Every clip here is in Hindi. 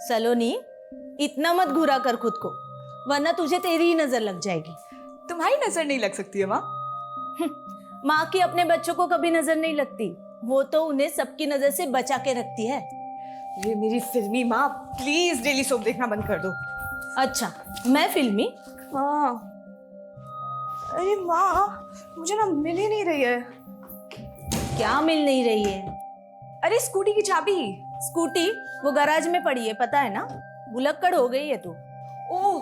सलोनी, इतना मत घुरा कर खुद को, वरना तुझे तेरी ही नजर लग जाएगी। तुम्हारी नजर नहीं लग सकती है माँ। माँ की अपने बच्चों को कभी नजर नहीं लगती, वो तो उन्हें सबकी नजर से बचा के रखती है। ये मेरी फिल्मी माँ, प्लीज डेली सोप देखना बंद कर दो। अच्छा, मैं फिल्मी? हाँ। अरे माँ, मुझे ना मिल ही नहीं रही है। क्या मिल नहीं रही है? अरे स्कूटी की चाबी। स्कूटी वो गैराज में पड़ी है, पता है ना। भुलक्कड़ हो गई है तू। ओह,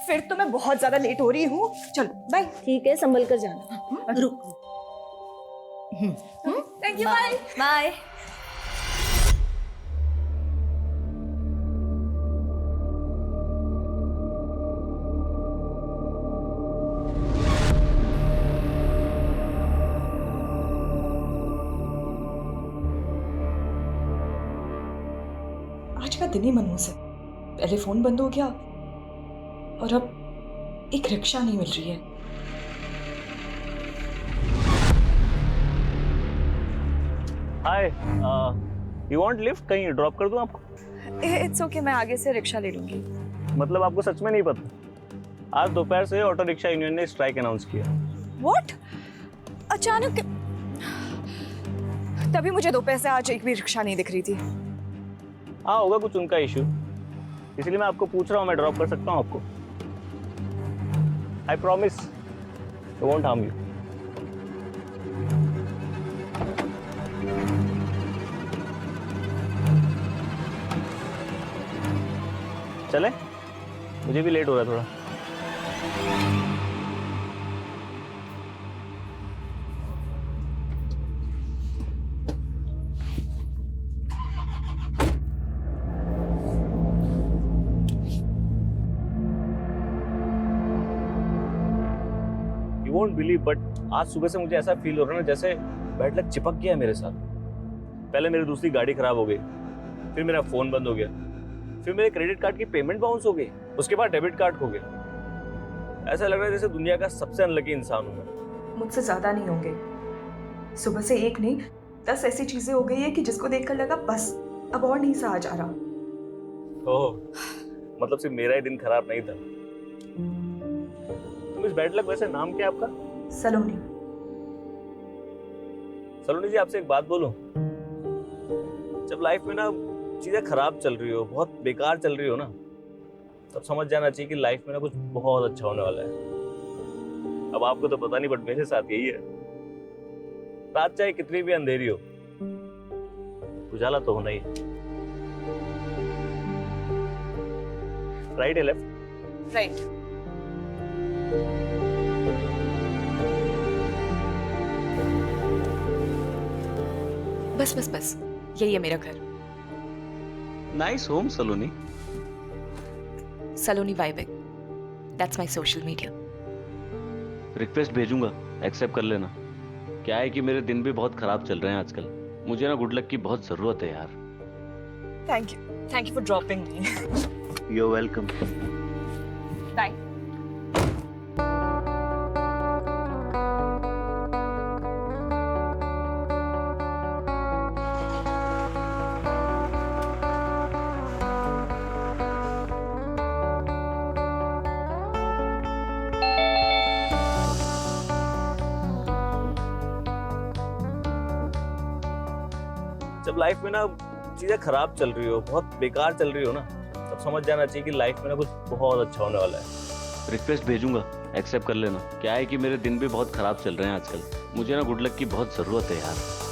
फिर तो मैं बहुत ज्यादा लेट हो रही हूँ। चलो बाय। ठीक है, संभल कर जाना। रुक। Thank you, bye bye. आज का दिन ही मनहूस है। पहले फोन बंद हो गया और अब एक रिक्शा नहीं मिल रही है। हाय, यू वांट लिफ्ट? कहीं ड्रॉप कर दूं आपको? इट्स ओके, मैं आगे से रिक्शा ले लूंगी। मतलब आपको सच में नहीं पता? आज दोपहर से ऑटो रिक्शा यूनियन ने स्ट्राइक अनाउंस किया। व्हाट? अचानक? तभी मुझे दोपहर से आज एक भी रिक्शा नहीं दिख रही थी। हाँ, होगा कुछ उनका इशू, इसलिए मैं आपको पूछ रहा हूँ, मैं ड्रॉप कर सकता हूँ आपको? I promise I won't harm you. चले, मुझे भी लेट हो रहा है थोड़ा। You won't believe, but आज सुबह से मुझे ऐसा फील हो रहा है ना जैसे बैड लक चिपक गया है मेरे साथ। पहले मेरी दूसरी गाड़ी खराब हो गई, फिर मेरा फोन बंद हो गया, फिर मेरे क्रेडिट कार्ड की पेमेंट बाउंस हो गई, उसके बाद डेबिट कार्ड खो गया। ऐसा लग रहा है जैसे दुनिया का सबसे अनलकी इंसान हूं मैं। मुझसे ज्यादा नहीं होंगे। सुबह से एक नहीं 10 ऐसी चीजें हो गई है कि जिसको देखकर लगा बस अब और नहीं सहा जा रहा। ओह, मतलब सिर्फ मेरा ही दिन खराब नहीं था। तुम इस बैड लक, वैसे नाम क्या है आपका? सलोनी। सलोनी जी, आपसे एक बात बोलूं? जब लाइफ में ना चीजें खराब चल रही हो, बहुत बेकार चल रही हो ना, तब समझ जाना चाहिए कि लाइफ में ना कुछ बहुत अच्छा होने वाला है। अब आपको तो पता नहीं, बट मेरे साथ यही है। रात चाहे कितनी भी अंधेरी हो, उजाला तो होना ही है। राइट है लेफ्ट? राइट। बस बस बस, यही है मेरा घर। Nice home Saloni. Saloni vibing, that's my social media. Request भेजूंगा, एक्सेप्ट कर लेना। क्या है कि मेरे दिन भी बहुत खराब चल रहे हैं आजकल, मुझे ना गुड लक की बहुत जरूरत है यार। Thank you for dropping me. You are welcome. Bye. जब लाइफ में ना चीजें खराब चल रही हो, बहुत बेकार चल रही हो ना, तब समझ जाना चाहिए कि लाइफ में ना कुछ बहुत अच्छा होने वाला है। रिक्वेस्ट भेजूंगा, एक्सेप्ट कर लेना। क्या है कि मेरे दिन भी बहुत खराब चल रहे हैं आजकल, मुझे ना गुड लक की बहुत जरूरत है यार।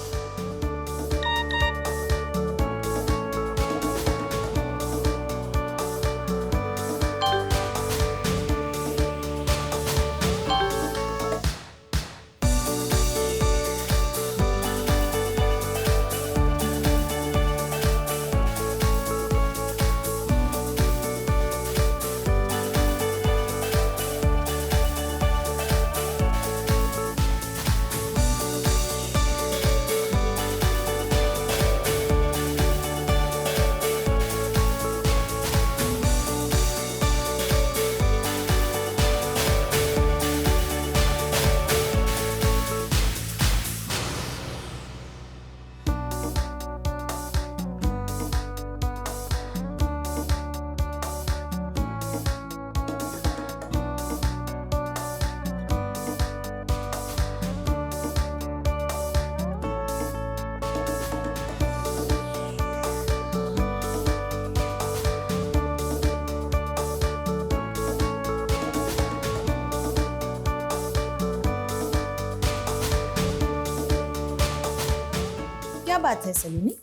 बात है सलोनी?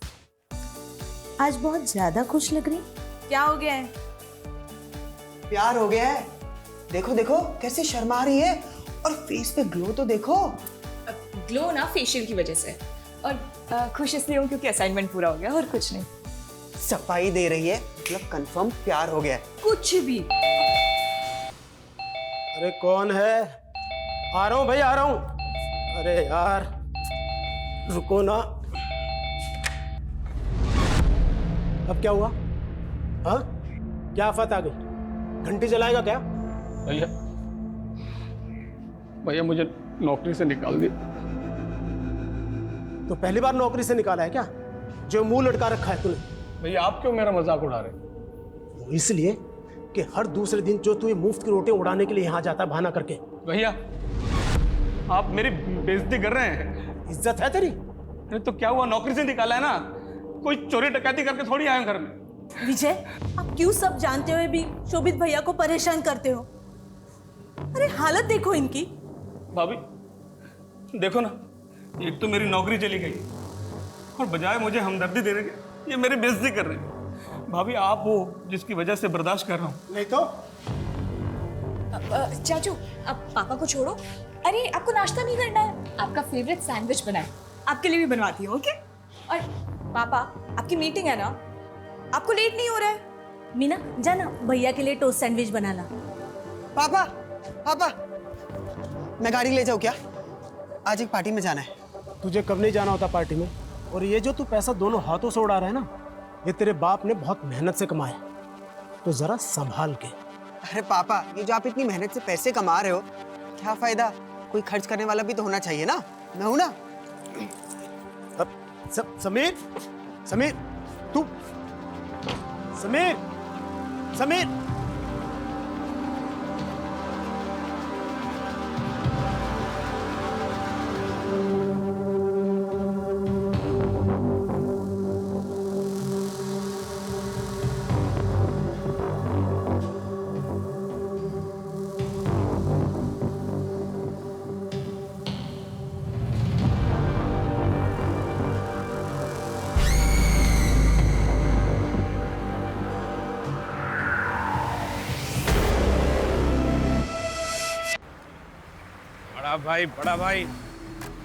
आज बहुत ज्यादा खुश लग रही। क्या हो गया है? प्यार हो गया है। देखो देखो कैसे शर्मा रही है, और फेस पे ग्लो तो देखो। ग्लो ना फेशियल की वजह से, और खुश इसलिए हूँ क्योंकि असाइनमेंट पूरा हो गया, और कुछ नहीं। सफाई दे रही है, मतलब कंफर्म प्यार हो गया है। कुछ भी। अरे कौन है? आ रहा हूँ भाई, आ रहा हूँ। अरे यार रुको ना। अब क्या हुआ? हाँ, क्या आफत आ गई? घंटी जलाएगा क्या? भैया भैया मुझे नौकरी से निकाल दिया। तो पहली बार नौकरी से निकाला है क्या, जो मुंह लटका रखा है तूने? भैया आप क्यों मेरा मजाक उड़ा रहे? वो इसलिए कि हर दूसरे दिन जो तू ये मुफ्त की रोटियां उड़ाने के लिए यहाँ जाता है बहाना करके। भैया आप मेरी बेइज्जती कर रहे हैं। इज्जत है तेरी? अरे तो क्या हुआ, नौकरी से निकाला है ना, कोई चोरी डकैती करके थोड़ी आया घर में। विजय, आप क्यों सब जानते हुए भी शोभित भैया को परेशान करते हो? अरे हालत देखो इनकी। भाभी देखो ना, एक तो मेरी नौकरी चली गई और बजाय मुझे हमदर्दी देने के ये मेरी बेइज्जती कर रहे हैं। भाभी आप हो जिसकी वजह से बर्दाश्त कर रहा हूँ। नहीं तो चाचू अब पापा को छोड़ो। अरे आपको नाश्ता नहीं करना है? आपका फेवरेट सैंडविच बनाए, आपके लिए भी बनवाती हूँ। ओके। और पापा आपकी मीटिंग है ना, आपको लेट नहीं हो रहा है? मीना जाना भैया के लिए टोस्ट सैंडविच बना ला। पापा पापा, मैं गाड़ी ले जाऊँ क्या? आज एक पार्टी में जाना है। तुझे कब नहीं जाना होता पार्टी में? और ये जो तू पैसा दोनों हाथों से उड़ा रहा है ना, ये तेरे बाप ने बहुत मेहनत से कमाया, तो जरा संभाल के। अरे पापा, ये जो आप इतनी मेहनत से पैसे कमा रहे हो, क्या फायदा? कोई खर्च करने वाला भी तो होना चाहिए ना। मैं हूं ना। अब समीर, समीर तू, समीर, समीर। बड़ा भाई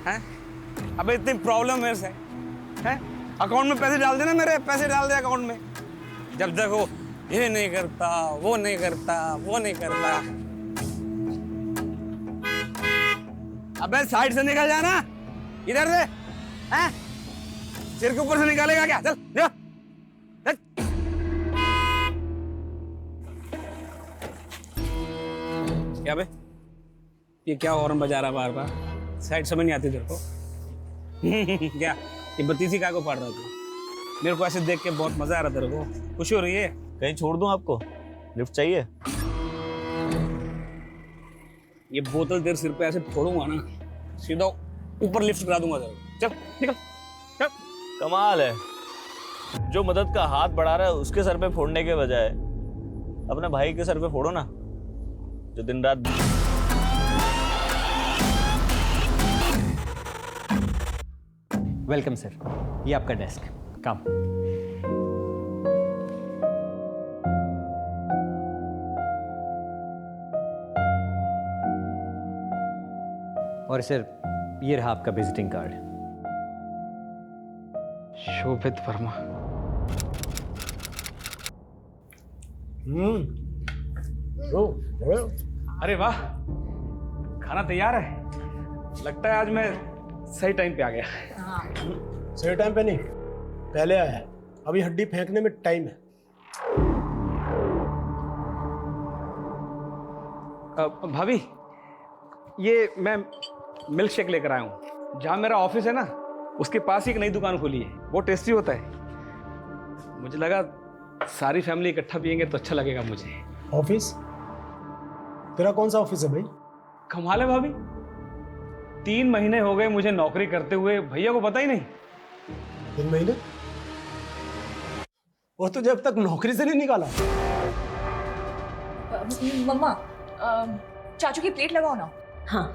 हैं? अबे इतनी प्रॉब्लम मेरे से हैं? अकाउंट में पैसे डाल देना, मेरे पैसे डाल दे अकाउंट में। जब देखो ये नहीं करता, वो नहीं करता, वो नहीं करता। अबे साइड से निकल जाना, इधर से हैं? सिर के ऊपर से निकालेगा क्या? चल जा, चल। क्या बे, ये क्या हॉर्न बजा रहा बार बार? साइड समझ नहीं आती तेरे को? क्या ये बत्तीसी काय को पाड़ रहा था? मेरे को ऐसे देख के बहुत मजा आ रहा तेरे को? खुशी हो रही है? कहीं छोड़ दूं आपको? लिफ्ट चाहिए? ये बोतल तेरे सिर पे ऐसे फोड़ूंगा ना, सीधा ऊपर लिफ्ट करा दूंगा तेरे को। चल निकल चल। कमाल है, जो मदद का हाथ बढ़ा रहा है उसके सर पे फोड़ने के बजाय अपने भाई के सर पे फोड़ो ना, जो दिन रात। वेलकम सर, ये आपका डेस्क। काम। और सर ये रहा आपका विजिटिंग कार्ड। शोभित वर्मा। अरे वाह, खाना तैयार है। लगता है आज मैं सही टाइम पे आ गया। सही टाइम पे नहीं, पहले आया है। अभी हड्डी फेंकने में टाइम है। भाभी ये मैं मिल्क शेक लेकर आया हूँ। जहाँ मेरा ऑफिस है ना, उसके पास ही एक नई दुकान खुली है, बहुत टेस्टी होता है। मुझे लगा सारी फैमिली इकट्ठा पियेंगे तो अच्छा लगेगा मुझे। ऑफिस? तेरा कौन सा ऑफिस है भाई? कमाल है भाभी, 3 महीने हो गए मुझे नौकरी करते हुए, भैया को पता ही नहीं। 3 महीने? वो तो जब तक नौकरी से नहीं निकाला। मम्मा चाचू की प्लेट लगाओ ना। हाँ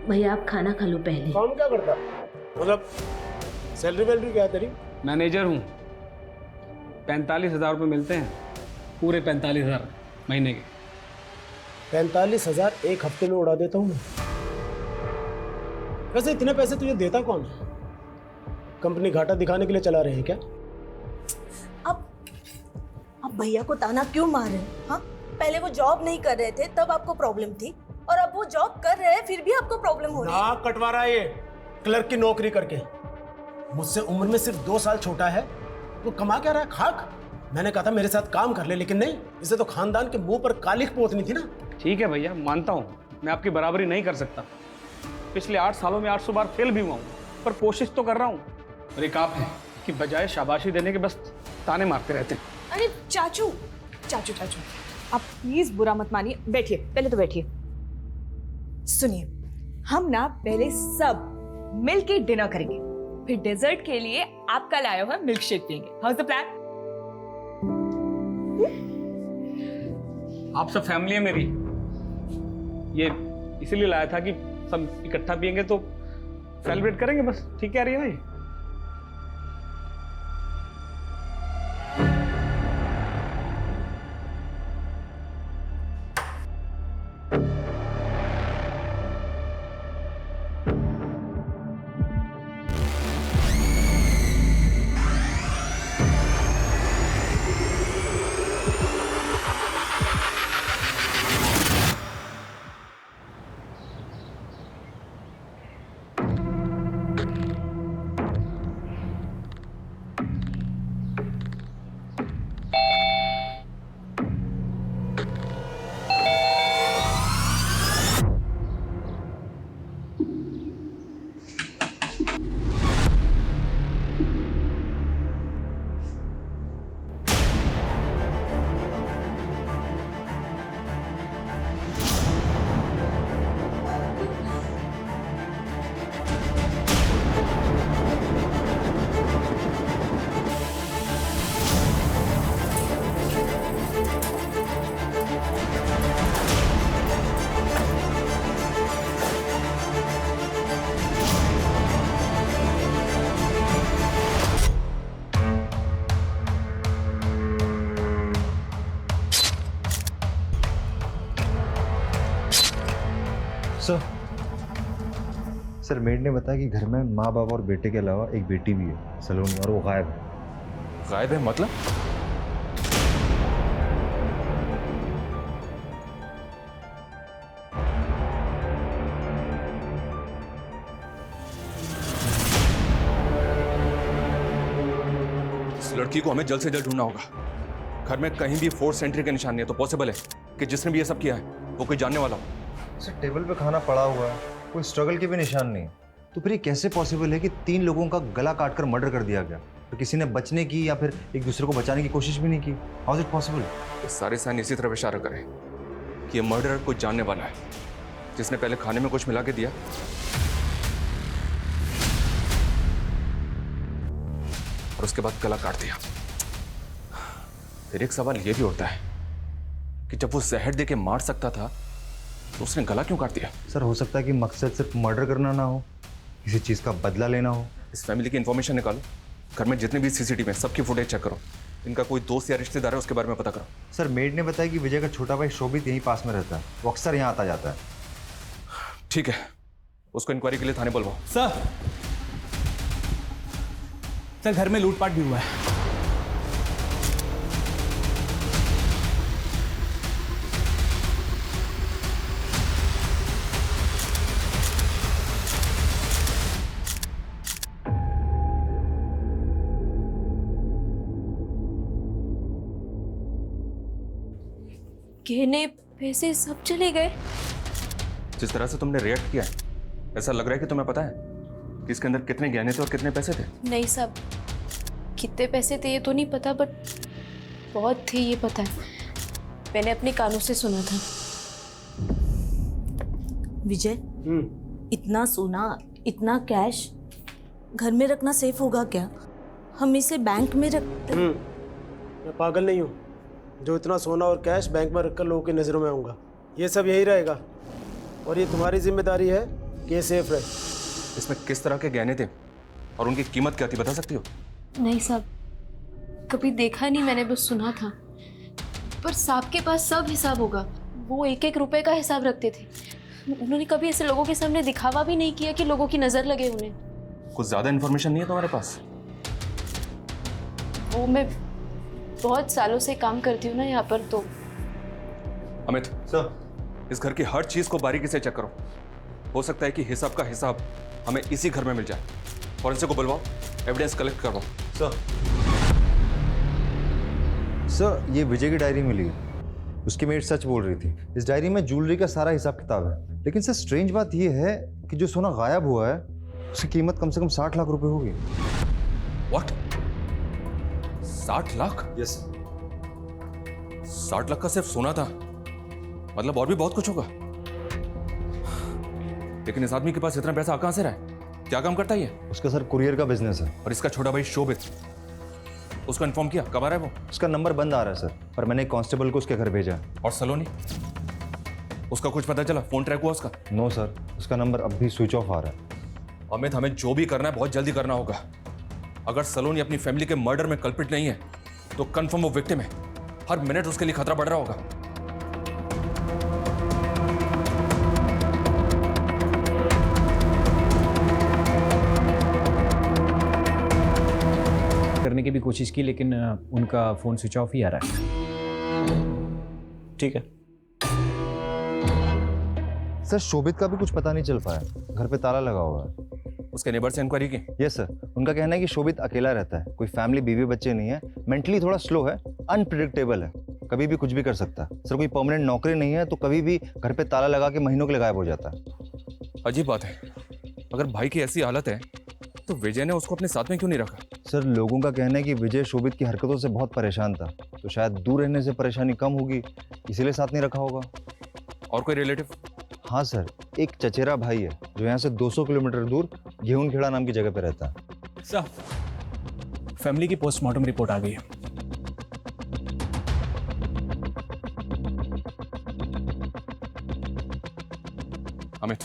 भैया, आप खाना खा लो पहले। काम क्या करता? मतलब सैलरी वैलरी क्या है तेरी? मैनेजर हूँ। 45,000 रुपये मिलते हैं, पूरे 45,000 महीने के। 45,000 एक हफ्ते में उड़ा देता हूँ मैं। वैसे इतने पैसे तुझे देता कौन है? कंपनी घाटा दिखाने के लिए चला रहे हैं क्या? अब भैया को ताना क्यों मार रहे हैं? हाँ, पहले वो जॉब नहीं कर रहे थे तब आपको प्रॉब्लम थी, और अब वो जॉब कर रहे हैं फिर भी आपको प्रॉब्लम हो रही है। नाक कटवा रहा है ये क्लर्क की नौकरी करके। मुझसे उम्र में सिर्फ 2 साल छोटा है, वो कमा क्या रहा है? खाक। मैंने कहा था मेरे साथ काम कर ले, लेकिन नहीं, इसे तो खानदान के मुंह पर कालिख पोतनी थी ना। ठीक है भैया, मानता हूँ मैं आपकी बराबरी नहीं कर सकता। पिछले 8 सालों में 800 बार फेल भी हुआ हूँ, पर कोशिश तो कर रहा हूँ। और एक आप है कि बजाय शाबाशी देने के बस ताने मारते रहते हैं। अरे चाचू चाचू चाचू, आप प्लीज बुरा मत मानिए, बैठिए, पहले तो बैठिए। सुनिए, हम ना पहले सब मिलके डिनर करेंगे, फिर डेजर्ट के लिए आपका लाया हुआ मिल्क शेक पियेंगे। How is the plan? आप सब फैमिली है मेरी, ये इसीलिए लाया था कि सब इकट्ठा पियेंगे तो सेलिब्रेट करेंगे बस। ठीक कह रही है ना ये? सर मेड ने बताया कि घर में माँ बाप और बेटे के अलावा एक बेटी भी है सलोनी, और वो गायब है। गायब है मतलब? इस लड़की को हमें जल्द से जल्द ढूंढना होगा। घर में कहीं भी फोर्स एंट्री का निशान नहीं है, तो पॉसिबल है कि जिसने भी ये सब किया है वो कोई जानने वाला हो। सर टेबल पे खाना पड़ा हुआ है, कोई स्ट्रगल के भी निशान नहीं, तो फिर ये कैसे पॉसिबल है कि 3 लोगों का गला काटकर मर्डर कर दिया गया, तो किसी ने बचने की या फिर एक दूसरे को बचाने की कोशिश भी नहीं की? How is it possible? ये सारे साइन इसी तरफ इशारा करें कि ये मर्डरर कोई जानने वाला है, जिसने पहले खाने में कुछ मिला के दिया और उसके बाद गला काट दिया। फिर एक सवाल ये भी होता है कि जब वो जहर दे के मार सकता था तो उसने गला क्यों काट दिया? सर हो सकता है कि मकसद सिर्फ मर्डर करना ना हो, किसी चीज़ का बदला लेना हो। इस फैमिली की इन्फॉर्मेशन निकालो, घर में जितने भी सीसीटीवी हैं सबकी फुटेज चेक करो, इनका कोई दोस्त या रिश्तेदार है उसके बारे में पता करो। सर मेड ने बताया कि विजय का छोटा भाई शोभित यहीं पास में रहता है, वो अक्सर यहाँ आता जाता है। ठीक है, उसको इंक्वायरी के लिए थाने बुलवाओ। सर घर में लूटपाट भी हुआ है। गहने पैसे सब चले गए। जिस तरह से तुमने रिएक्ट किया है, ऐसा लग रहा है कि तुम्हें पता है कि इसके अंदर कितने गहने थे और कितने पैसे थे। नहीं साहब, कितने पैसे थे ये तो नहीं पता, बट बहुत थे ये पता है। मैंने अपने कानों से सुना था। विजय, इतना सोना, इतना कैश घर में रखना सेफ होगा क्या? हम इसे बैंक में रखते। मैं पागल नहीं हूँ जो इतना सोना और कैश बैंक में रखकर लोगों की नज़रों में आऊँगा। ये सब यही रहेगा और ये तुम्हारी जिम्मेदारी है कि ये सेफ रहे। इसमें किस तरह के गहने थे और उनकी कीमत क्या थी बता सकती हो? नहीं साहब, कभी देखा नहीं मैंने, बस सुना था। पर साहब के पास सब हिसाब होगा, वो एक एक रुपए का हिसाब रखते थे। उन्होंने कभी ऐसे लोगों के सामने दिखावा भी नहीं किया कि लोगों की नजर लगे उन्हें। कुछ ज्यादा इन्फॉर्मेशन नहीं है तुम्हारे पास? वो मैं बहुत सालों से काम करती हूँ ना यहाँ पर, तो अमित सर, इस घर की हर चीज को बारीकी से चेक करो। हो सकता है कि हिसाब का हिसाब हमें इसी घर में मिल जाए। फॉरेंसिक को बुलवाओ, एविडेंस कलेक्ट करवाओ। सर ये विजय की डायरी मिली है। उसकी मेट सच बोल रही थी। इस डायरी में ज्वेलरी का सारा हिसाब किताब है। लेकिन सर स्ट्रेंज बात यह है कि जो सोना गायब हुआ है उसकी कीमत कम से कम 60 लाख रुपए होगी। व्हाट? 60 लाख? यस। 60 लाख का सिर्फ सोना था, मतलब और भी बहुत कुछ होगा। लेकिन इस आदमी के पास इतना पैसा कहां से रहा है? क्या काम करता है ये? उसका सर कुरियर का बिजनेस है। और इसका छोटा भाई शोभित, उसको इन्फॉर्म किया? कब आ रहा है वो? उसका नंबर बंद आ रहा है सर, पर मैंने एक कांस्टेबल को उसके घर भेजा। और सलोनी, उसका कुछ पता चला? फोन ट्रैक हुआ उसका? नो सर, उसका नंबर अब भी स्विच ऑफ आ रहा है। अमित, हमें जो भी करना है बहुत जल्दी करना होगा। अगर सलोनी अपनी फैमिली के मर्डर में कल्प्रिट नहीं है तो कंफर्म वो विक्टिम है। हर मिनट उसके लिए खतरा बढ़ रहा होगा। करने की भी कोशिश की, लेकिन उनका फ़ोन स्विच ऑफ ही आ रहा है। ठीक है। सर शोभित का भी कुछ पता नहीं चल पाया, घर पे ताला लगा हुआ है। उसके नेबर से इंक्वायरी की? यस सर, उनका कहना है कि शोभित अकेला रहता है, कोई फैमिली बीवी बच्चे नहीं है, मेंटली थोड़ा स्लो है, अनप्रिडिक्टेबल है, कभी भी कुछ भी कर सकता है। सर कोई परमानेंट नौकरी नहीं है तो कभी भी घर पे ताला लगा के महीनों के लिए गायब हो जाता है। अजीब बात है, अगर भाई की ऐसी हालत है तो विजय ने उसको अपने साथ में क्यों नहीं रखा? सर लोगों का कहना है कि विजय शोभित की हरकतों से बहुत परेशान था, तो शायद दूर रहने से परेशानी कम होगी, इसीलिए साथ नहीं रखा होगा। और कोई रिलेटिव? हाँ सर, एक चचेरा भाई है जो यहाँ से 200 किलोमीटर दूर गेहूंखेड़ा नाम की जगह पे रहता है। सर, फैमिली की पोस्टमार्टम रिपोर्ट आ गई है। अमित,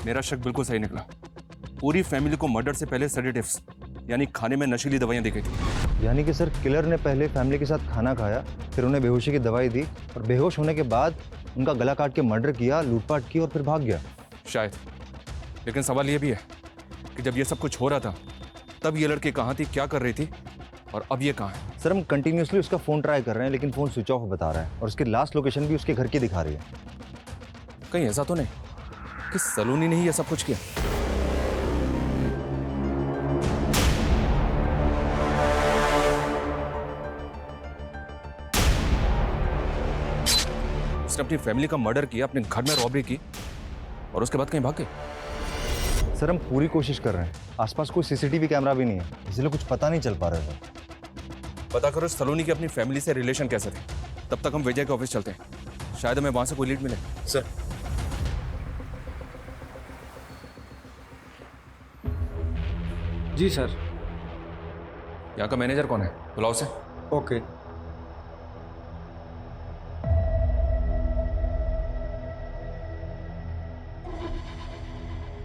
मेरा शक बिल्कुल सही निकला। पूरी फैमिली को मर्डर से पहले सेडेटिव्स यानी खाने में नशीली दवाइयां दी गई थी। यानी कि सर किलर ने पहले फैमिली के साथ खाना खाया, फिर उन्हें बेहोशी की दवाई दी और बेहोश होने के बाद उनका गला काट के मर्डर किया, लूटपाट की और फिर भाग गया। शायद, लेकिन सवाल यह भी है कि जब ये सब कुछ हो रहा था तब ये लड़की कहाँ थी, क्या कर रही थी, और अब ये कहाँ है? सर हम कंटिन्यूसली उसका फ़ोन ट्राई कर रहे हैं लेकिन फ़ोन स्विच ऑफ बता रहा है और उसकी लास्ट लोकेशन भी उसके घर की दिखा रही है। कहीं ऐसा तो नहीं कि सलोनी ने ही ये सब कुछ किया? उसने अपनी फैमिली का मर्डर किया, अपने घर में रॉबरी की और उसके बाद कहीं भाग गए। सर हम पूरी कोशिश कर रहे हैं, आसपास कोई सीसीटीवी कैमरा भी नहीं है, इसलिए कुछ पता नहीं चल पा रहा है। पता करो सलोनी के अपनी फैमिली से रिलेशन कैसे थे। तब तक हम विजय के ऑफिस चलते हैं, शायद हमें वहां से कोई लीड मिले। सर जी सर। यहाँ का मैनेजर कौन है? बुलाओ से। ओके।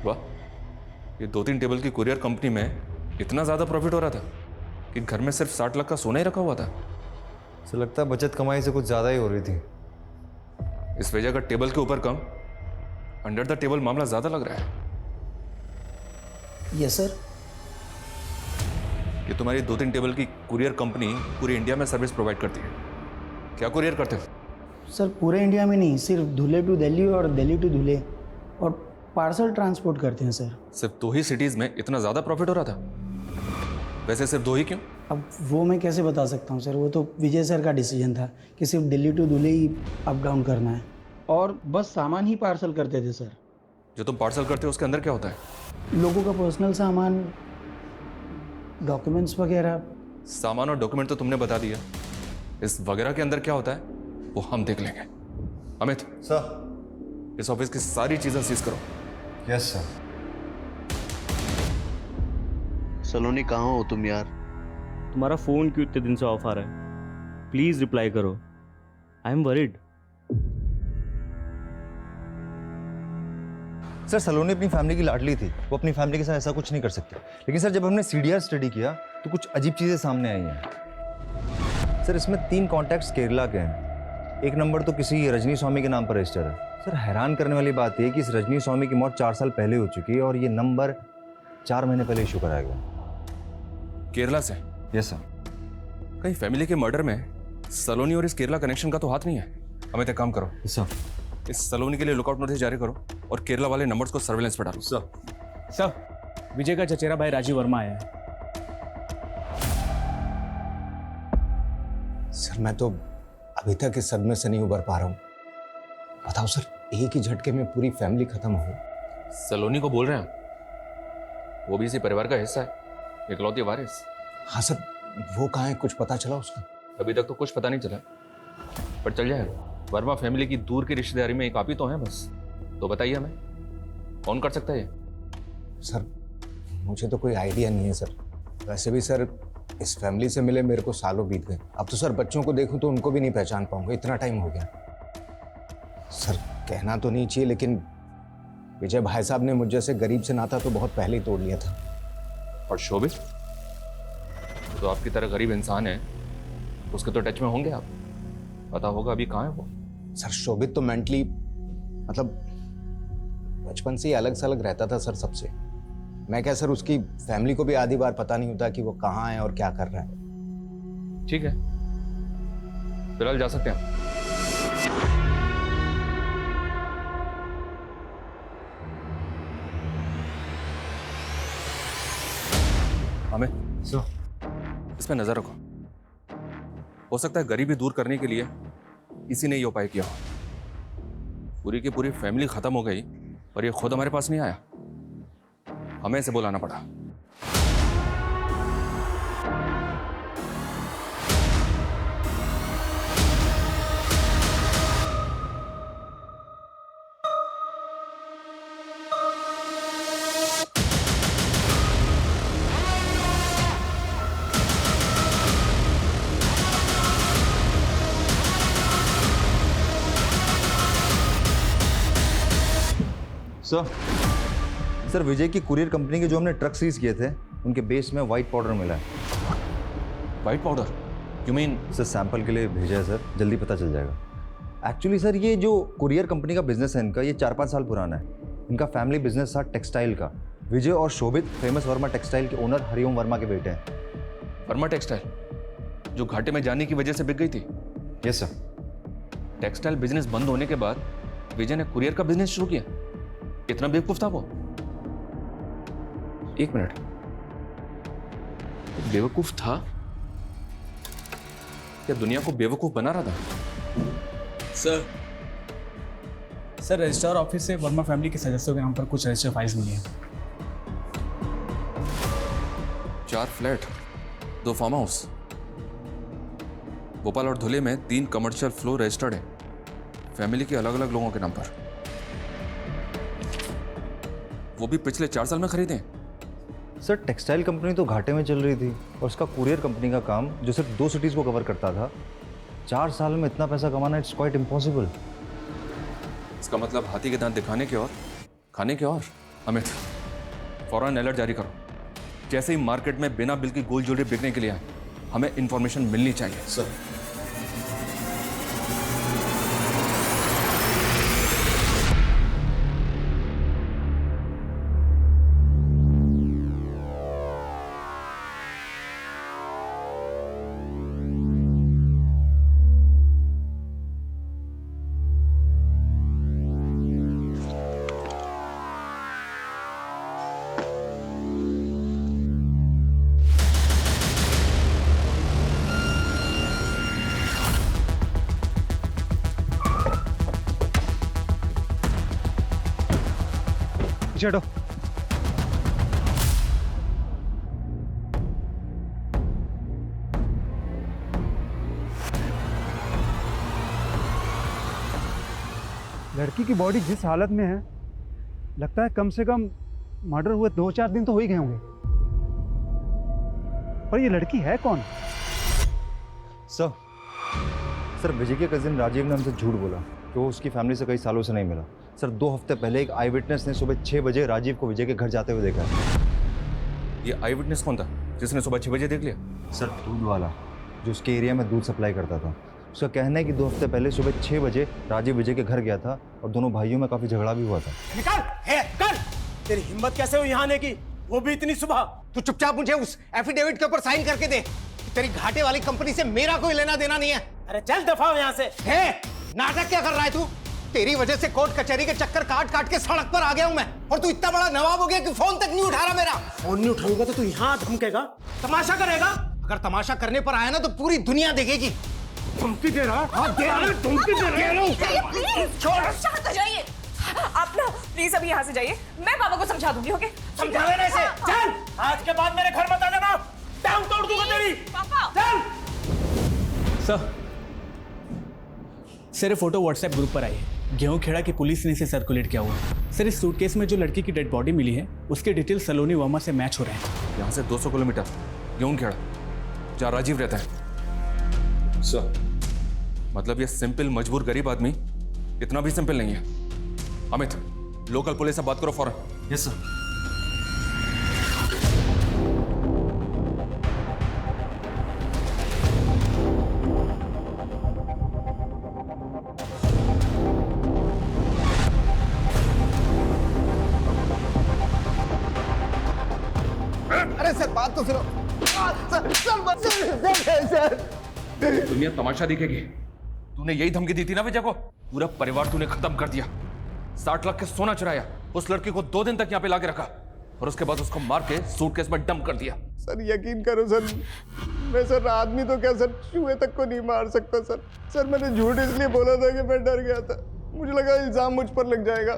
वाह, ये 2-3 टेबल की कुरियर कंपनी में इतना ज़्यादा प्रॉफिट हो रहा था कि घर में सिर्फ 60 लाख का सोना ही रखा हुआ था। सर लगता है बचत कमाई से कुछ ज़्यादा ही हो रही थी। इस वजह का टेबल के ऊपर कम, अंडर द टेबल मामला ज़्यादा लग रहा है। Yes sir. ये तुम्हारी 2-3 टेबल की कुरियर कंपनी पूरी इंडिया में सर्विस प्रोवाइड करती है। क्या कुरियर करते हो? सर पूरे इंडिया में नहीं, सिर्फ धुले टू दिल्ली और दिल्ली टू धुले, और पार्सल ट्रांसपोर्ट करते हैं सर। सिर्फ 2 ही सिटीज़ में इतना ज़्यादा प्रॉफिट हो रहा था? वैसे सिर्फ 2 ही क्यों? अब वो मैं कैसे बता सकता हूँ सर, वो तो विजय सर का डिसीजन था कि सिर्फ दिल्ली टू धुले ही अप डाउन करना है, और बस सामान ही पार्सल करते थे सर। जो तुम पार्सल करते हो उसके अंदर क्या होता है? लोगों का पर्सनल सामान, डॉक्यूमेंट्स वगैरह। सामान और डॉक्यूमेंट तो तुमने बता दिया, इस वगैरह के अंदर क्या होता है वो हम देख लेंगे। अमित सर, इस ऑफिस की सारी चीजें सीज करो। Yes sir. सलोनी कहाँ हो तुम यार? तुम्हारा फ़ोन क्यों इतने दिन से ऑफ आ रहा है? प्लीज़ रिप्लाई करो, आई एम वरीड। सर सलोनी अपनी फैमिली की लाडली थी, वो अपनी फैमिली के साथ ऐसा कुछ नहीं कर सकती। लेकिन सर जब हमने सीडीआर स्टडी किया तो कुछ अजीब चीज़ें सामने आई हैं। सर इसमें 3 कॉन्टैक्ट्स केरला के हैं। एक नंबर तो किसी रजनी स्वामी के नाम पर रजिस्टर है। सर हैरान करने वाली बात यह है कि इस रजनी स्वामी की मौत 4 साल पहले हो चुकी है और ये नंबर 4 महीने पहले इशू कराया गया। केरला से? Yes sir. कहीं फैमिली के मर्डर में सलोनी और इस केरला कनेक्शन का तो हाथ नहीं है? हमें एक काम करो सर, इस सलोनी के लिए लुकआउट नोटिस जारी करो और केरला वाले नंबर्स को सर्वेलेंस पे डालो। सर, विजय का चचेरा भाई राजीव वर्मा आया है। सर मैं तो अभी तक इस सदमे से नहीं उबर पा रहा हूँ। बताओ सर, एक ही झटके में पूरी फैमिली खत्म हो। सलोनी को बोल रहे हैं, वो भी इसी परिवार का हिस्सा है, इकलौती वारिस। हाँ सर, वो कहाँ है, कुछ पता चला उसका? अभी तक तो कुछ पता नहीं चला, पर चल जाएगा। वर्मा फैमिली की दूर की रिश्तेदारी में एक आप ही तो हैं बस। तो बताइए हमें कौन कर सकता है ये? सर मुझे तो कोई आइडिया नहीं है सर। वैसे भी सर इस फैमिली से मिले मेरे को सालों बीत गए। अब तो सर बच्चों को देखूं तो उनको भी नहीं पहचान पाऊंगा, इतना टाइम हो गया। सर कहना तो नहीं चाहिए लेकिन विजय भाई साहब ने मुझ जैसे गरीब से नाता तो बहुत पहले ही तोड़ लिया था। और शोभित तो आपकी तरह गरीब इंसान है, उसके तो टच में होंगे आप, पता होगा अभी कहाँ है वो। सर शोभित तो मेंटली मतलब बचपन से ही अलग सलग रहता था सर सबसे। मैं क्या सर, उसकी फैमिली को भी आधी बार पता नहीं होता कि वो कहाँ है और क्या कर रहा है। ठीक है, फिलहाल जा सकते हैं। हमें इसमें नजर रखो, हो सकता है गरीबी दूर करने के लिए इसी ने ये उपाय किया हो। पूरी की पूरी फैमिली खत्म हो गई और ये खुद हमारे पास नहीं आया, हमें इसे बुलाना पड़ा। सर विजय की कुरियर कंपनी के जो हमने ट्रक सीज किए थे उनके बेस में व्हाइट पाउडर मिला है। White powder? You mean? Sir sample के लिए भेजा है सर, जल्दी पता चल जाएगा। एक्चुअली सर ये जो कुरियर कंपनी का बिजनेस है इनका, ये 4-5 साल पुराना है। इनका फैमिली बिजनेस था टेक्सटाइल का। विजय और शोभित फेमस वर्मा टेक्सटाइल के ओनर हरिओम वर्मा के बेटे हैं। वर्मा टेक्सटाइल जो घाटे में जाने की वजह से बिक गई थी? Yes sir. टेक्सटाइल बिजनेस बंद होने के बाद विजय ने कुरियर का बिजनेस शुरू किया। इतना बेवकूफ था वो? एक मिनट, बेवकूफ था क्या दुनिया को बेवकूफ बना रहा था? सर रजिस्ट्रार ऑफिस से वर्मा फैमिली के सदस्यों के नाम पर कुछ रजिस्टर फाइल्स मिली हैं। 4 फ्लैट, 2 फार्म हाउस, भोपाल और धुले में 3 कमर्शियल फ्लोर रजिस्टर्ड है फैमिली के अलग अलग लोगों के नाम पर। वो भी पिछले 4 साल में खरीदे। सर टेक्सटाइल कंपनी तो घाटे में चल रही थी और उसका कुरियर कंपनी का काम जो सिर्फ 2 सिटीज़ को कवर करता था, 4 साल में इतना पैसा कमाना इट्स क्वाइट इम्पॉसिबल। इसका मतलब हाथी के दांत दिखाने के और खाने के और। अमित फौरन अलर्ट जारी करो, जैसे ही मार्केट में बिना बिल की गोल्ड ज्वेलरी बिकने के लिए आए हमें इंफॉर्मेशन मिलनी चाहिए। सर चलो लड़की की बॉडी जिस हालत में है, लगता है कम से कम मर्डर हुए 2-4 दिन तो हो ही गए होंगे। पर ये लड़की है कौन? सर विजय के कजिन राजीव ने हमसे झूठ बोला कि वो उसकी फैमिली से कई सालों से नहीं मिला। सर 2 हफ्ते पहले एक आई विटनेस ने सुबह 6 बजे राजीव को विजय के घर जाते हुए देखा है। ये आई विटनेस कौन था जिसने सुबह 6 बजे देख लिया? सर दूध वाला जो उसके एरिया में दूध सप्लाई करता था। उसका कहना है कि 2 हफ्ते पहले सुबह 6 बजे राजीव विजय के घर गया था और दोनों भाइयों में काफी झगड़ा भी हुआ था। निकल! तेरी हिम्मत कैसे हुई यहाँ आने की, वो भी इतनी सुबह? तू चुपचाप मुझे उस एफिडेविट के ऊपर साइन करके दे कि तेरी घाटे वाली कंपनी से मेरा कोई लेना देना नहीं है। अरे चल दफा हो यहाँ से। नाटक क्या कर रहा है तू? तेरी वजह से कोर्ट कचहरी के चक्कर काट काट के सड़क पर आ गया हूं मैं, और तू इतना बड़ा नवाब हो गया कि फोन तक नहीं उठा रहा मेरा। फोन नहीं उठाऊंगा तो तू यहाँ धमकेगा, तमाशा करेगा? अगर तमाशा करने पर आया ना तो पूरी दुनिया देखेगी। धमकी दे रहा? हाँ दे रहा, धमकी दे रहा। छोड़, शांत हो जाइए आप ना, प्लीज अभी यहाँ से जाइए, मैं पापा को समझा दूंगी। ओके? समझा देना इसे। चल, आज के बाद मेरे घर मत आ जाना, टांग तोड़ दूंगा तेरी। पापा। चल। सर ये फोटो व्हाट्सएप ग्रुप पर आई है। गेहूंखेड़ा की पुलिस ने इसे सर्कुलेट किया हुआ है। सर इस सूटकेस में जो लड़की की डेड बॉडी मिली है उसके डिटेल सलोनी वर्मा से मैच हो रहे हैं। यहाँ से 200 किलोमीटर गेहूंखेड़ा, जहाँ राजीव रहता है। सर मतलब ये सिंपल मजबूर गरीब आदमी इतना भी सिंपल नहीं है। अमित, लोकल पुलिस से बात करो फौरन। Yes sir. अरे सर बात तो सुनो। सर दुनिया तमाशा दिखेगी। तूने यही धमकी दी थी ना विजय को? पूरा परिवार तूने खत्म कर दिया। 60 लाख के सोना चुराया, उस लड़की को 2 दिन तक यहाँ पे लाके रखा और उसके बाद उसको मार के सूटकेस में डंप कर दिया। सर यकीन करो सर, मैं सर आदमी तो क्या सर चूहे तक को नहीं मार सकता सर। सर मैंने झूठ इसलिए बोला था कि मैं डर गया था, मुझे लगा इल्जाम मुझ पर लग जाएगा,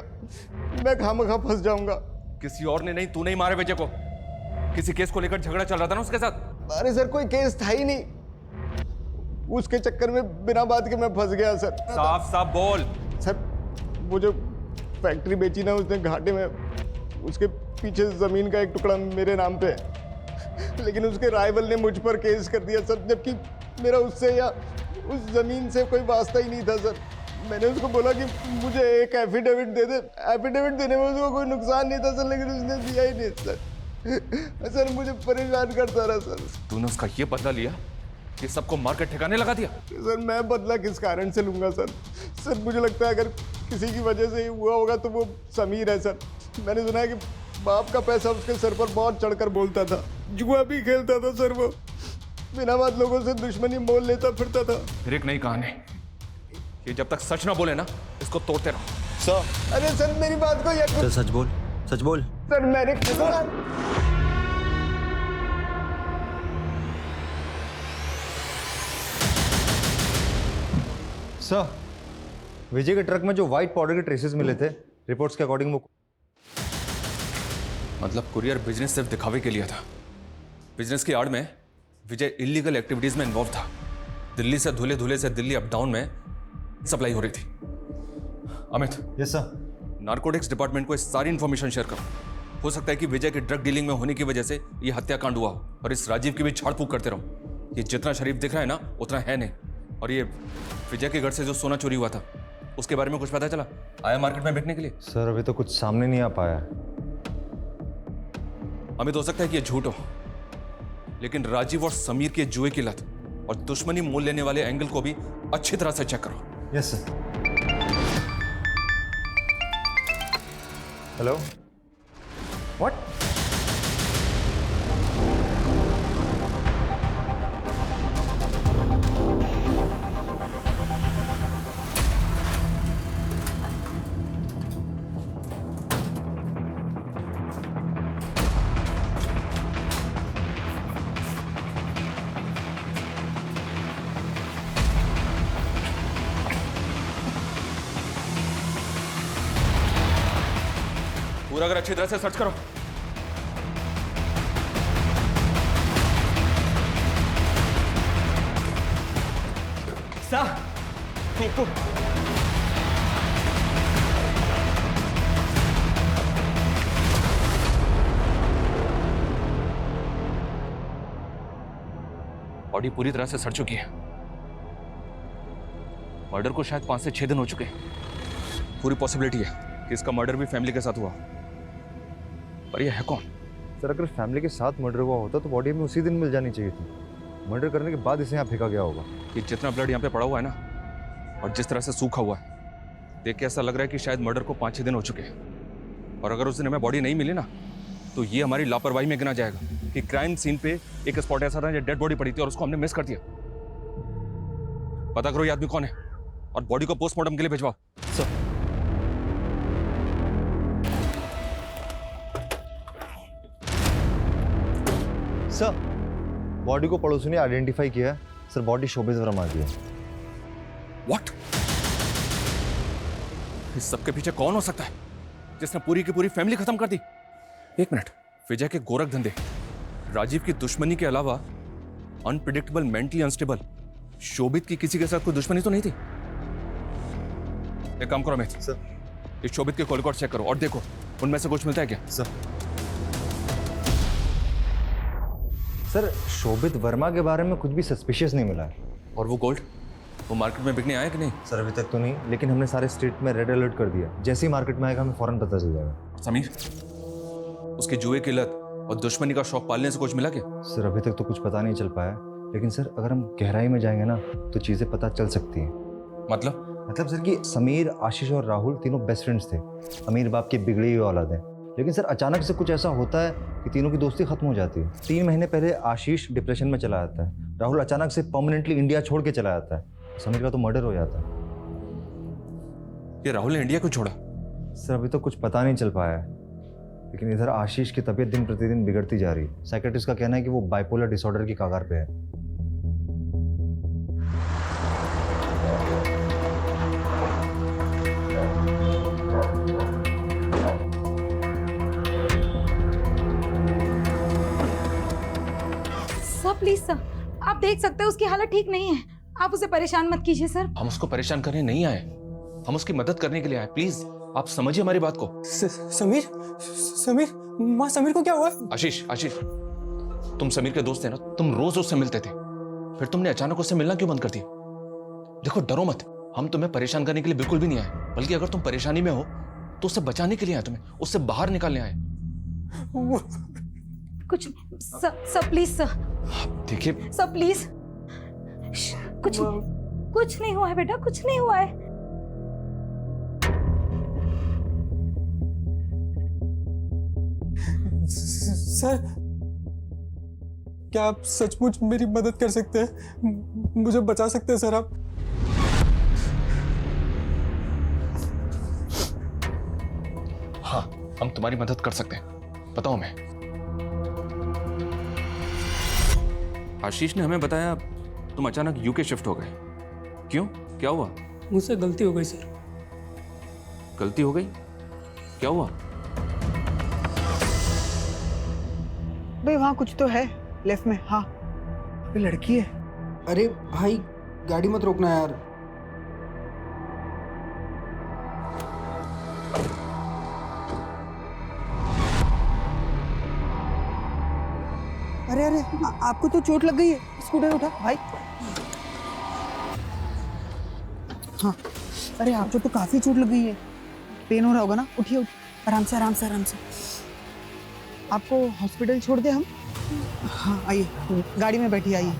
मैं खामखा फंस जाऊंगा। किसी और ने नहीं, तूने ही मारे विजय को। किसी केस को लेकर झगड़ा चल रहा था ना उसके साथ? अरे सर कोई केस था ही नहीं, उसके चक्कर में बिना बात के मैं फंस गया सर। साफ साफ बोल। सर वो जो फैक्ट्री बेची ना उसने घाटे में, उसके पीछे जमीन का एक टुकड़ा मेरे नाम पे है, लेकिन उसके राइवल ने मुझ पर केस कर दिया सर, जबकि मेरा उससे या उस जमीन से कोई वास्ता ही नहीं था सर। मैंने उसको बोला कि मुझे एक एफिडेविट दे दे, एफिडेविट देने में उसको कोई नुकसान नहीं था सर, लेकिन उसने दिया ही नहीं सर। सर मुझे परेशान करता रहा सर। तूने उसका ये बदला लिया कि सबको मार कर ठिकाने लगा दिया? सर मैं बदला किस कारण से लूंगा सर? सर मुझे लगता है अगर किसी की वजह से ही हुआ होगा तो वो समीर है सर। मैंने सुना है कि बाप का पैसा उसके सर पर बहुत चढ़कर बोलता था, जुआ भी खेलता था सर, वो बिना बात लोगों से दुश्मनी मोल लेता फिरता था। फिर एक नई कहानी, ये जब तक सच ना बोले ना इसको तोड़ते रहो। सर अरे सर मेरी बात को चल सच बोल, सच बोल। सर मैंने सर विजय के ट्रक में जो व्हाइट पाउडर के ट्रेसेस मिले थे, रिपोर्ट्स के अकॉर्डिंग वो मतलब कुरियर बिजनेस सिर्फ दिखावे के लिए था। बिजनेस की आड़ में विजय इलीगल एक्टिविटीज में इन्वॉल्व था। दिल्ली से धुले धुले से दिल्ली अप डाउन में सप्लाई हो रही थी। Amit. Yes sir. Narcotics department को इस सारी इंफॉर्मेशन शेयर करो। हो सकता है कि विजय की ड्रग डीलिंग में होने की वजह से ये हत्याकांड हुआ हो, और इस राजीव की भी झाड़ फूक करते रहो। ये जितना शरीफ दिख रहा है ना उतना है नहीं। और ये विजय के घर से जो सोना चोरी हुआ था उसके बारे में कुछ पता चला? आया मार्केट में बिकने के लिए? सर अभी तो कुछ सामने नहीं आ पाया। अमित हो सकता है कि ये झूठ हो, लेकिन राजीव और समीर के जुए की लत और दुश्मनी मोल लेने वाले एंगल को भी अच्छी तरह से चेक करो। Yes sir. Hello what? पूरा अगर अच्छी तरह से सर्च करो। बॉडी पूरी तरह से सड़ चुकी है। मर्डर को शायद 5 से 6 दिन हो चुके हैं। पूरी पॉसिबिलिटी है कि इसका मर्डर भी फैमिली के साथ हुआ, पर यह है कौन? सर अगर फैमिली के साथ मर्डर हुआ होता तो बॉडी हमें उसी दिन मिल जानी चाहिए थी। मर्डर करने के बाद इसे यहाँ फेंका गया होगा। कि जितना ब्लड यहाँ पे पड़ा हुआ है ना, और जिस तरह से सूखा हुआ है, देख के ऐसा लग रहा है कि शायद मर्डर को 5-6 दिन हो चुके हैं। और अगर उस दिन हमें बॉडी नहीं मिली ना, तो ये हमारी लापरवाही में गिना जाएगा कि क्राइम सीन पे एक स्पॉट ऐसा था जहाँ डेड बॉडी पड़ी थी और उसको हमने मिस कर दिया। पता करो ये आदमी कौन है और बॉडी को पोस्टमार्टम के लिए भिजवाओ। सर सर बॉडी को पड़ोसी ने आइडेंटिफाई किया है। सर बॉडी शोभित वर्मा की है। व्हाट? इस सबके पीछे कौन हो सकता है जिसने पूरी की पूरी फैमिली खत्म कर दी? एक मिनट, विजय के गोरख धंधे, राजीव की दुश्मनी के अलावा अनप्रिडिक्टेबल, मेंटली अनस्टेबल शोभित की किसी के साथ कोई दुश्मनी तो नहीं थी? एक काम करो अमित, सर इस शोभित के कॉल रिकॉर्ड चेक करो और देखो उनमें से कुछ मिलता है क्या? सर शोभित वर्मा के बारे में कुछ भी सस्पिशियस नहीं मिला है। और वो गोल्ड, वो मार्केट में बिकने आया कि नहीं? सर अभी तक तो नहीं, लेकिन हमने सारे स्टेट में रेड अलर्ट कर दिया। जैसे ही मार्केट में आएगा हमें फौरन पता चल जाएगा। समीर, उसके जुए की लत और दुश्मनी का शौक पालने से कुछ मिला क्या? सर अभी तक तो कुछ पता नहीं चल पाया, लेकिन सर अगर हम गहराई में जाएंगे ना तो चीजें पता चल सकती हैं। मतलब सर कि समीर, आशीष और राहुल तीनों बेस्ट फ्रेंड्स थे। अमीर बाप की बिगड़ी हुई औलाद है, लेकिन सर अचानक से कुछ ऐसा होता है कि तीनों की दोस्ती खत्म हो जाती है। 3 महीने पहले आशीष डिप्रेशन में चला जाता है, राहुल अचानक से परमानेंटली इंडिया छोड़ के चला जाता है, समीर का तो मर्डर हो जाता है। ये राहुल ने इंडिया को छोड़ा? सर अभी तो कुछ पता नहीं चल पाया है, लेकिन इधर आशीष की तबीयत दिन प्रतिदिन बिगड़ती जा रही है। साइकेट्रिस्ट का कहना है कि वो बाइपोलर डिसऑर्डर की कगार पे है। सर प्लीज सर, आप देख सकते हैं उसकी हालत ठीक नहीं है। आप उसे परेशान मत कीजिए सर। हम उसको परेशान करने नहीं आए, हम उसकी मदद करने के लिए आए। प्लीज आप समझिए हमारी बात को। समीर, माँ समीर को क्या हुआ? आशीष, तुम समीर के दोस्त थे ना, तुम रोज उससे मिलते थे, फिर तुमने अचानक उससे मिलना क्यों बंद कर दिया? देखो डरो मत, हम तुम्हें परेशान करने के लिए बिल्कुल भी नहीं आए, बल्कि अगर तुम परेशानी में हो तो उससे बचाने के लिए आए, तुम्हें उससे बाहर निकालने आए। कुछ सर प्लीज सर। देखिए सर प्लीज, कुछ नहीं हुआ है बेटा, कुछ नहीं हुआ है। सर क्या आप सचमुच मेरी मदद कर सकते हैं? मुझे बचा सकते हैं सर आप? हाँ, हम तुम्हारी मदद कर सकते हैं, बताओ मैं। आशीष ने हमें बताया तुम अचानक यूके शिफ्ट हो गए। क्यों, क्या हुआ? मुझसे गलती हो गई सर। गलती हो गई? क्या हुआ? भाई वहाँ कुछ तो है लेफ्ट में। हाँ लड़की है। अरे भाई गाड़ी मत रोकना यार। अरे आपको तो चोट लग गई है। स्कूटर उठा भाई। हाँ अरे आपको तो काफी चोट लग गई है, पेन हो रहा होगा ना। उठिए आराम से आराम से आराम से। आपको हॉस्पिटल छोड़ दे हम? हाँ आइए, गाड़ी में बैठिए, आइए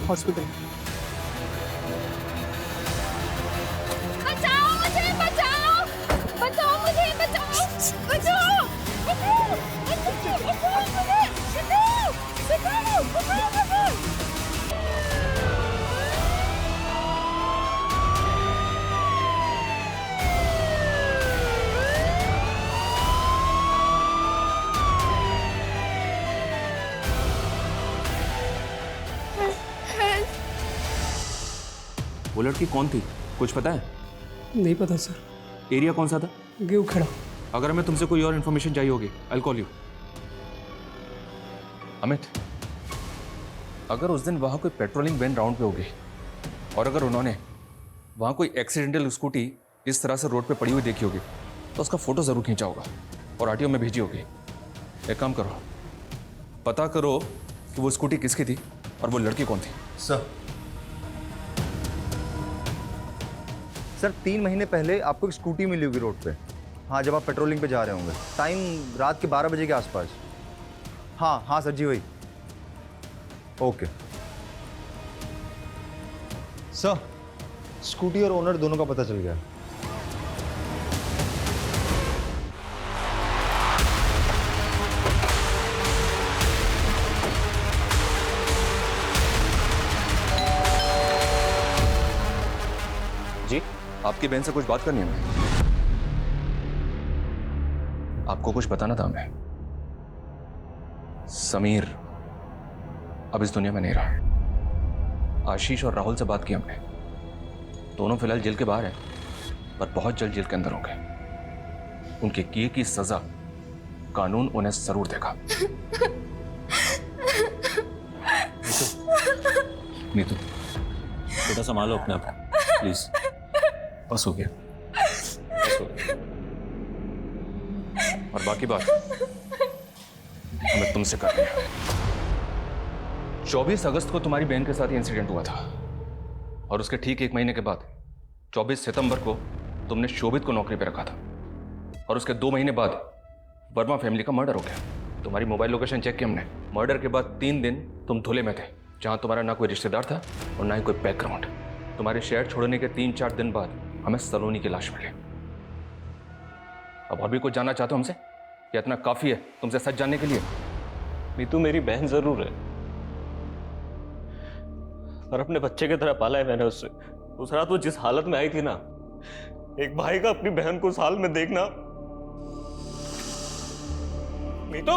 हॉस्पिटल। बचाओ मुझे, बचाओ बचाओ मुझे, बचाओ बचाओ बचाओ बचाओ बचाओ। वो लड़की कौन थी, कुछ पता है? नहीं पता सर। एरिया कौन सा था? गेहूं खड़ा। अगर हमें तुमसे कोई और इन्फॉर्मेशन चाहिए होगी, I will call you. Amit, अगर उस दिन वहां कोई पेट्रोलिंग वैन राउंड पे होगी और अगर उन्होंने वहां कोई एक्सीडेंटल स्कूटी इस तरह से रोड पे पड़ी हुई देखी होगी तो उसका फोटो जरूर खींचा होगा और आरटीओ में भेजी होगी। एक काम करो, पता करो कि वो स्कूटी किसकी थी और वो लड़की कौन थी। सर सर 3 महीने पहले आपको एक स्कूटी मिली होगी रोड पे। हाँ, जब आप पेट्रोलिंग पे जा रहे होंगे, टाइम रात के 12 बजे के आसपास। हाँ हाँ सर जी, वही। ओके सर, स्कूटी और ओनर दोनों का पता चल गया। जी, आपकी बहन से कुछ बात करनी है हमें। आपको कुछ बताना था हमें। समीर अब इस दुनिया में नहीं रहा। आशीष और राहुल से बात की हमने, दोनों फिलहाल जेल के बाहर हैं, पर बहुत जल्द जेल के अंदर होंगे। उनके किए की सजा कानून उन्हें जरूर देगा। नीतू, बेटा संभालो अपने आप, प्लीज। बस हो गया, बस हो गया। और बाकी बात हमें तुमसे करनी है। 24 अगस्त को तुम्हारी बहन के साथ ही इंसिडेंट हुआ था, और उसके ठीक 1 महीने के बाद 24 सितंबर को तुमने शोभित को नौकरी पर रखा था, और उसके 2 महीने बाद वर्मा फैमिली का मर्डर हो गया। तुम्हारी मोबाइल लोकेशन चेक की हमने। मर्डर के बाद 3 दिन तुम धुले में थे, जहां तुम्हारा ना कोई रिश्तेदार था और ना ही कोई बैकग्राउंड। तुम्हारे शहर छोड़ने के 3-4 दिन बाद हमें सलोनी की लाश मिली। अब और भी कुछ जानना चाहते हो हमसे, या इतना काफी है तुमसे सच जानने के लिए? नीतू मेरी बहन जरूर है, और अपने बच्चे की तरह पाला है मैंने उसे। उस रात वो जिस हालत में आई थी ना, एक भाई का अपनी बहन को उस हाल में देखना। नीतू,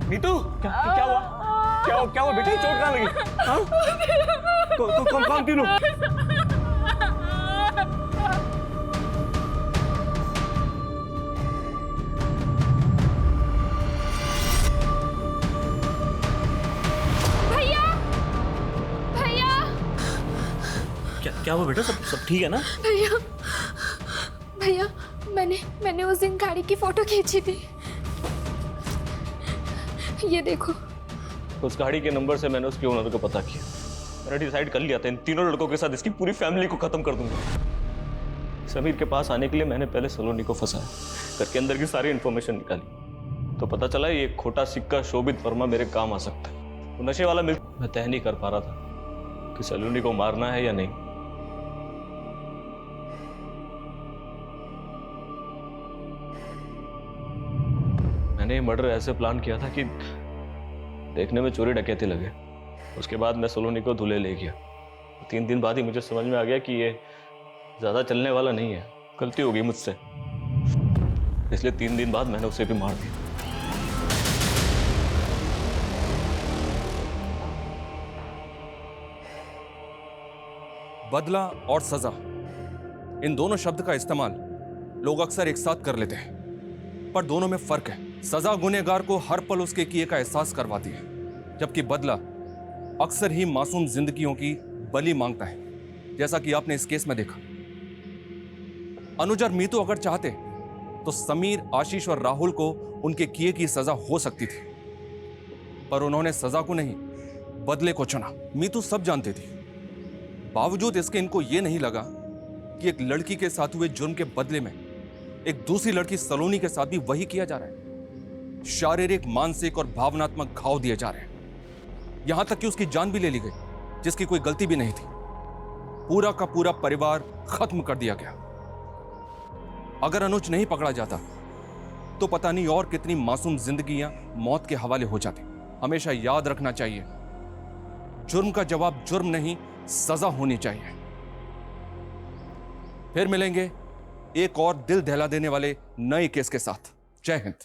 नीतू, क्या हुआ? क्या हुआ बेटी? चोट कहाँ लगी? हाँ? कौन तीनों? क्या हुआ बेटा? सब ठीक है ना? भैया मैंने उस दिन गाड़ी की फोटो खींची थी, ये देखो। उस गाड़ी के नंबर से मैंने उसके ओनर को पता किया। मैंने डिसाइड कर लिया था इन तीनों लड़कों के साथ इसकी पूरी फैमिली को खत्म कर दूंगा। समीर के पास आने के लिए मैंने पहले सलोनी को फंसाया, घर के अंदर की सारी इन्फॉर्मेशन निकाली, तो पता चला ये खोटा सिक्का शोभित वर्मा मेरे काम आ सकता है। वो नशे वाला मिल मैं तय नहीं कर पा रहा था कि सलोनी को मारना है या नहीं। मैंने ये मर्डर ऐसे प्लान किया था कि देखने में चोरी डकैती लगे। उसके बाद मैं सलोनी को धुले ले गया। 3 दिन बाद ही मुझे समझ में आ गया कि ये ज़्यादा चलने वाला नहीं है, गलती हो गई मुझसे। इसलिए 3 दिन बाद मैंने उसे भी मार दिया। बदला और सजा, इन दोनों शब्द का इस्तेमाल लोग अक्सर एक साथ कर लेते हैं, पर दोनों में फर्क है। सजा गुनहगार को हर पल उसके किए का एहसास करवाती है, जबकि बदला अक्सर ही मासूम जिंदगियों की बलि मांगता है, जैसा कि आपने इस केस में देखा। अनुज और मीतू अगर चाहते तो समीर, आशीष और राहुल को उनके किए की सजा हो सकती थी, पर उन्होंने सजा को नहीं, बदले को चुना। मीतू सब जानती थी, बावजूद इसके इनको यह नहीं लगा कि एक लड़की के साथ हुए जुर्म के बदले में एक दूसरी लड़की सलोनी के साथ भी वही किया जा रहा है। शारीरिक, मानसिक और भावनात्मक घाव दिए जा रहे हैं, यहां तक कि उसकी जान भी ले ली गई, जिसकी कोई गलती भी नहीं थी। पूरा का पूरा परिवार खत्म कर दिया गया। अगर अनुज नहीं पकड़ा जाता तो पता नहीं और कितनी मासूम जिंदगियां मौत के हवाले हो जाती। हमेशा याद रखना चाहिए, जुर्म का जवाब जुर्म नहीं, सजा होनी चाहिए। फिर मिलेंगे एक और दिल दहला देने वाले नए केस के साथ। जय हिंद।